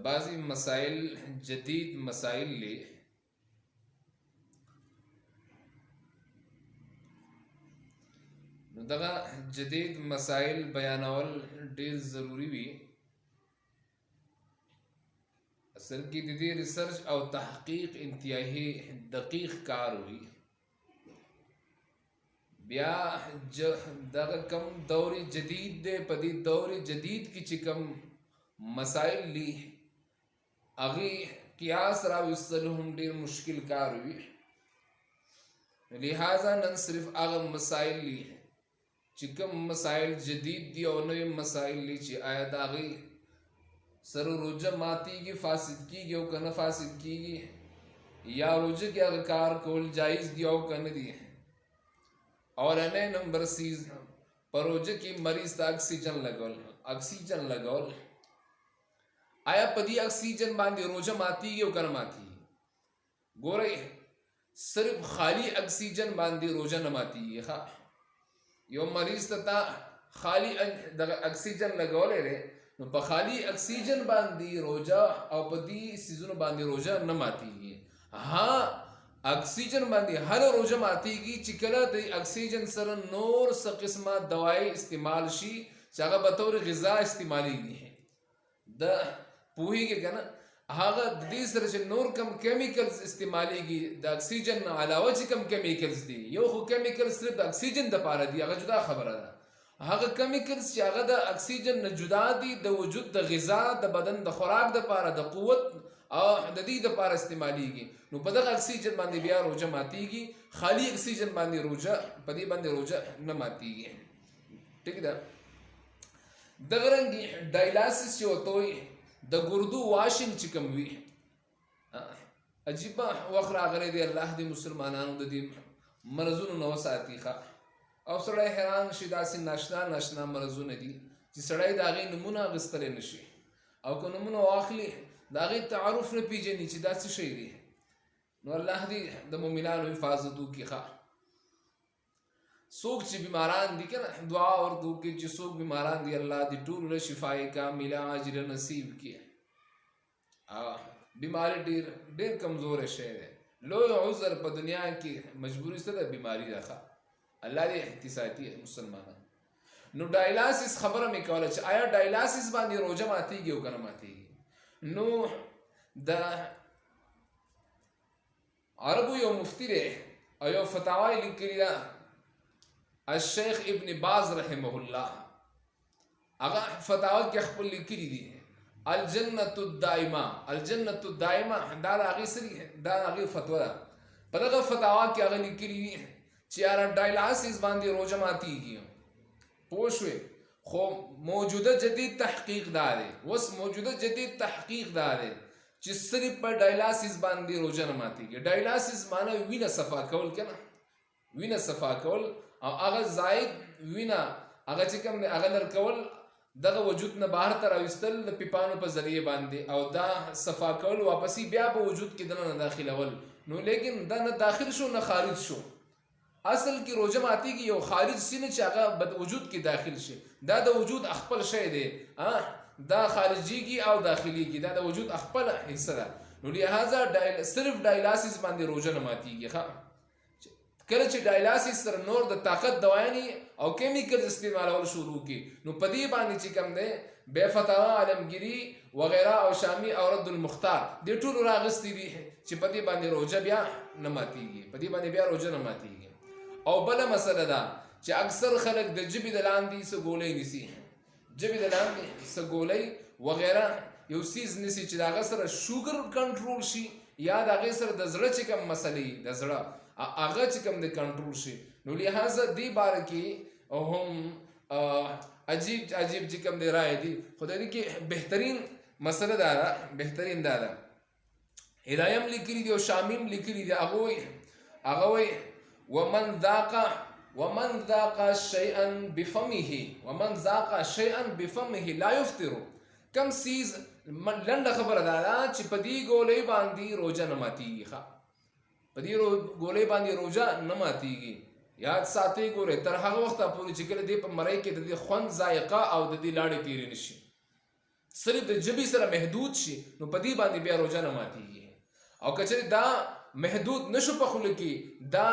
بعضی مسائل جدید مسائل لی نو دغه جدید مسائل بیانول ډیر ضروری وي. اصل کې د دې ریسرچ او تحقیق انتهایی دقیق کار وي. بیا دغه کم دور جدید دی، په دې دور جدید کې چې کم مسائل لی هغې قیاس راوستل هم ډیر مشکل کار وي. لہذا نن صرف هغه مسائل لی چې کوم مسائل جدید دي او نوې مسائل دي چې آیا د هغې سره روژه ماتیږي، فاسد کیږي او که نه فاسد کیږي، یا روژه کې هغه کار کول جایز دي او که نه دي. اولنی نمبر سیز په روژه کې مریض ته اکسیجن لګول. آیا په دې اکسیجن باندې روژه ماتیږي او که نه ماتیږي؟ ګورئ، صرف خالی اکسیجن باندې روژه نه ماتیږي. یو مریض ته خالی دغه اکسیجن لګولی دی، نو په خالی اکسیجن باندې روژه او په دې سیزونو باندې روژه نه ماتیږي. ها، اکسیجن باندې هر روژه ماتیږي چې کله د اکسیجن سره نور څه قسمه دوای استعمال شي چې هغه به طور غذا استعمالیږي. د پوهیږي که نه، هغه د دې سره چې نور کم کیمیکلز استعمالیږي د اکسیجن نه علاوه چې کم کیمیکلز دي، یو خو کیمیکلز صرف د اکسیجن دپاره دي، هغه جدا خبره ده. هغه کیمیکلز چې هغه د اکسیجن نه جدا دي د وجود د غذا د بدن د خوراک دپاره د قوت او د دې دپاره استعمالیږي. نو په دغه اکسیجن باندې بیا روژه ماتیږي، خالی اکسیجن باندې روژه په دې باندې روژه نه ماتیږي. ټیک ده. دغه رنګې ډایلاسیس چې ورته وایي د ګردو واشنګ چې کوم وي، عجیبه وخت راغلی دی. الله دې مسلمانانو د دې مرضونو نه وساتي. او سړی حیران شي، داسې ناشنا مرضونه دي چې سړی د هغې نومونه اخیستلی نه شي، او که نومونه واخلي د هغې تعارف نه پېژني چې دا څه شی دی. نو الله دې د مؤمنانو حفاظت وکړي. څوک چې بیماران دي که نه، دعا ورته وکړي چې څوک بیماران دي الله دې ټولو له شفای کامله عاجله نصیب کړي. بیماري ډېر کمزوری شی دی. لوی عذر په دنیا کې مجبوري څه ده؟ بیماري ده. الله دې احتساطي مسلمانان. نو ډایلاسیس خبره مې کوله چې آیا ډایلاسیس باندې روژه ماتیږي او که نه ماتیږي؟ نو د عربو یو مفتی دی او یو فتاوا یې لیکلې ده، الشیخ ابن باز رحمه الله. هغه فتاوا کې خپل لیکلي دي الجنة الدائمه. الجنة الدائمه دا د هغې څه دي؟ دا د هغې فتوا ده. په دغه فتاوا کې هغه لیکلي دي چې یاره ډایلاسیس باندې روژه ماتیږي. پوه شوې؟ خو موجوده جدید تحقیق دا دی، اوس موجوده جدید تحقیق دا دی چې صرف په ډایلاسیس باندې روژه نه ماتیږي. ډایلاسیس معنی وینه صفا کول که نه، وینه صفا کول او هغه زائد وینه هغه چې کوم دی هغه لر کول، دغه وجود نه بهر ته راویستل د پیپانو په ذریعه باندې، او دا صفا کول واپسې بیا په وجود کې دننه داخلول. نو لیکن دا نه داخل شو نه خارج شو. اصل کې روژه ماتیږي یو خارج سینه چې هغه بد وجود کې داخل شي. دا د وجود خپل شی دی، دا خارجیږي او داخلیږي، دا د وجود خپل حصه ده. نو لہذا صرف ډایلاسیس باندې روژه نه ماتیږي. کله چې ډایلاسیس سره نور د طاقت دوایانې او کیمیکلز استعمالول شروع کړي، نو په دې باندې چې کوم دی بیا فتاوا عالمگیری وغیره او شامی او رد المختار دې ټولو راغستې دي چې په دې باندې روژه بیا نه ماتیږي، په دې باندې بیا روژه نه ماتیږي. او بله مسله ده چې اکثر خلک د ژبې د لاندې څه ګولۍ نیسي، ژبې د لاندې څه ګولۍ وغیره یو سیز نیسي چې د هغه سره شوګر کنټرول شي، یا د هغې سره د زړه چې کوم مسلې د زړه هغه چې کوم د کنټرول شي. نو لہذا دې باره کې هم عجیب چې کوم دی رایې دي. خو د دې کې بهترین مسله دا ده، بهترین دا ده، هدایم لیکلي دي او شامیم لیکلي دي. هغه وایي ومن ذاق شيئا بفمه لا يفطر. کم سیز لنډه خبره دا ده چې په دې ګولۍ باندې روژه نه ماتیږي. په دې ګولۍ باندې روژه نه ماتیږي. یاد ساتئ، ګورئ تر هغه وخته پورې چې کله دې په مرۍ کې د دې خوند ذایقه او د دې لاړې تېرې نه شي. صرف د ژبې سره محدود شي نو په دې باندې بیا روژه نه ماتېږي. او که چېرې دا محدود نشو په خوله کې، دا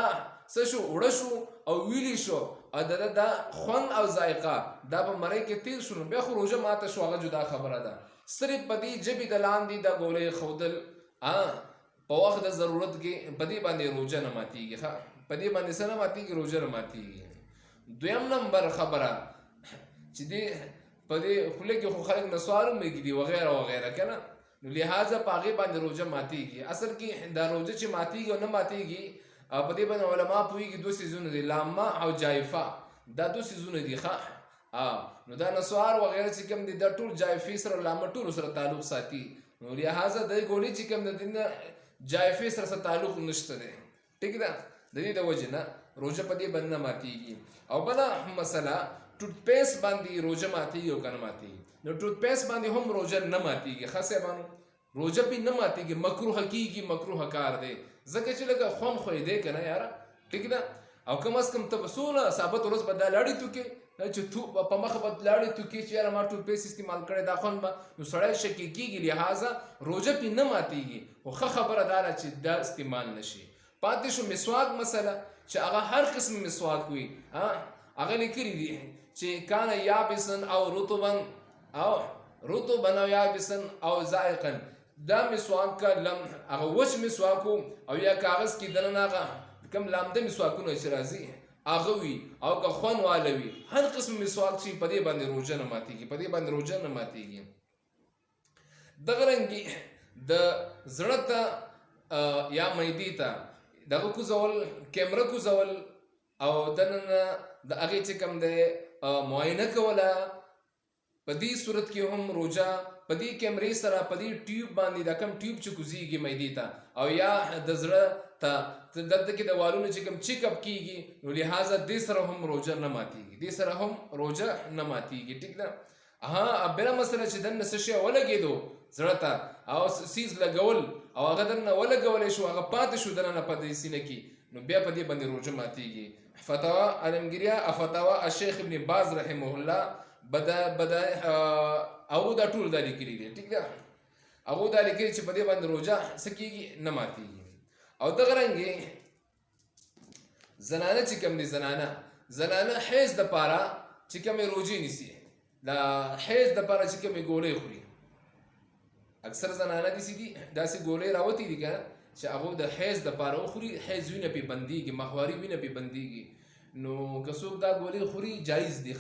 څه شو وړه شو او ویلی شو او دا خوند او ذایقه دا په مرۍ کې تیر شو نو بیا خو روژه ماته شو، هغه جدا خبره ده. صرف په دې ژبې د لاندې د ګولۍ ښودل په وخت د ضرورت کې په دې باندې روژه نه ماتېږي. په دې باندې څه نه ماتېږي؟ روژه نه ماتېږي. دویم نمبر خبره چې دې په دې خوله کې خو خلک نسوار هم ږدي وغیره وغیره که نه، نو لہٰذا په هغې باندې روژه ماتېږي. اصل کې دا روژه چې ماتېږي او نه ماتېږي په دې باندې علما پوهېږي دوه څیزونه دي، لامه او جایفه. دا دوه څیزونه دي نو دا نسوار وغیره چې کوم دي دا ټول جایفې سره لامه ټولو سره تعلق ساتي، نو لہٰذا د ګولۍ چې کوم د نه جایفې سره څه تعلق نشته دی. ټیک ده، د دې د وجې نه روژه په دې باندې نه ماتېږي. او بله مسله ټوټ پیسټ باندې روژه ماتېږي او که نه ماتېږي؟ نو ټوټ پیسټ باندې هم روژه نه ماتېږي. ښه صاحبانو، روژه پې نه ماتېږي، مکروه کېږي، مکروه کار دی، ځکه چې لږه خوند خو یې دی که نه یاره. ټیک ده، او کم از کم ته به څونه ثابت ورځ به دا لاړې توکې چې په مخه به لاړې توکې چې یاره ما ټوټ پیسټ استعمال کړی دا خوند به، نو سړی شکې کېږي، لہٰذا روژه پې نه ماتېږي. خو ښه خبره دا ده چې دا استعمال نه شي. پاتې شو مسواک مسله چې هغه هر قسم مسواک وي. هغه لیکلي دي چې کان یابسن او رطبا او یابسن او ذائقا. دا مسواک کا هغه وچ مسواکو او یا کاغذ کې دننه هغه کوم لامده مسواکونه چې راځي هغه وي او که خوند واله وي، هر قسم مسواک چې په دې باندې روژه نه ماتېږي، په دې باندې روژه نه ماتېږي. دغه رنګې د زړه ته یا معدې ته دغه کوزول، کیمره کوزول او دننه د هغې چې کوم دی معاینه کوله، په دې صورت کې هم روژه په دې کیمرې سره په دې ټیوب باندې دا کوم ټیوب چې کوزیږي معدې ته او یا د زړه ته دلته کې د والونو چې کوم چیک اپ کېږي، نو لہٰذا دې سره هم روژه نه ماتېږي، دې سره هم روژه نه ماتېږي. ټیک ده. بله مسله چې دننه څه شی ولګېدو زړه ته او سیز لګول او هغه دننه ولګولی شو، هغه پاتې شو دننه په دې سینه کې، نو بیا په دې باندې روژه ماتېږي. فتاوا علمګیریه فتاوا الشیخ ابن باز رحمه الله هغو دا ټول دا لیکلي دي. ټیک ده، هغو دا لیکلي چې په دې باندې روژه څه کېږي؟ نه ماتېږي. او دغه رنګې زنانه چې کوم دي، زنانه حیض دپاره چې کومې روژې نیسي، د حیض دپاره چې کومې ګولۍ خوري، اکثر زنانه داسې دي داسې ګولۍ راوتې دي که نه چې هغو د حیض دپاره وخوري، حیض وینه پې بندېږي، ماهواري وینه پې بندېږي. نو که څوک دا ګولۍ خوري جایز دي،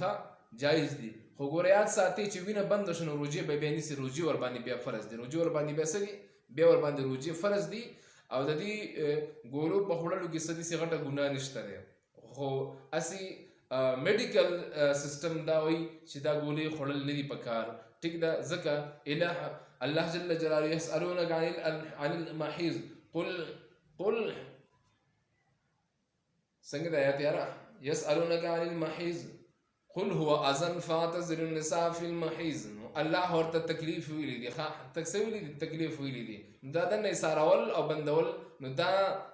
جایز دي، خو ګوره یاد ساتئ چې وینه بنده شو نو روژې به بیا نیسي، روژې ورباندې بیا فرض دي، روژې ورباندې بیا څه دي؟ بیا ورباندې روژې فرض دي. او د دې ګولو په خوړلو کې څه داسې غټه ګناه نشته دی، خو هسې میډیکل سیسټم دا وایي چې دا ګولۍ خوړل نه دي پکار. ټیک ده، ځکه الله جل جلاله یسألونک عن المحیض قل څنګه د آیات یاره یسألونک عن المحیض قل هو اذن فاعتزلوا النساء في المحیض. الله ورته تکلیف ویلی دي، څه ویلي دي؟ تکلیف ویلی دي. دا دنه ایسارول او بندول نو دا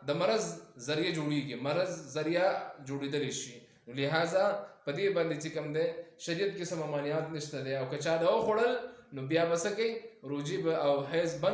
د مرض ذریعه جوړیږي، مرض ذریعه جوړېدلی شي، نو لہٰذا په دې باندې چې کوم دی شریعت کې څه ممانعات نشته دی. او که چا دا وخوړل نو بیا به څه کوي؟ روژې به او حیض بند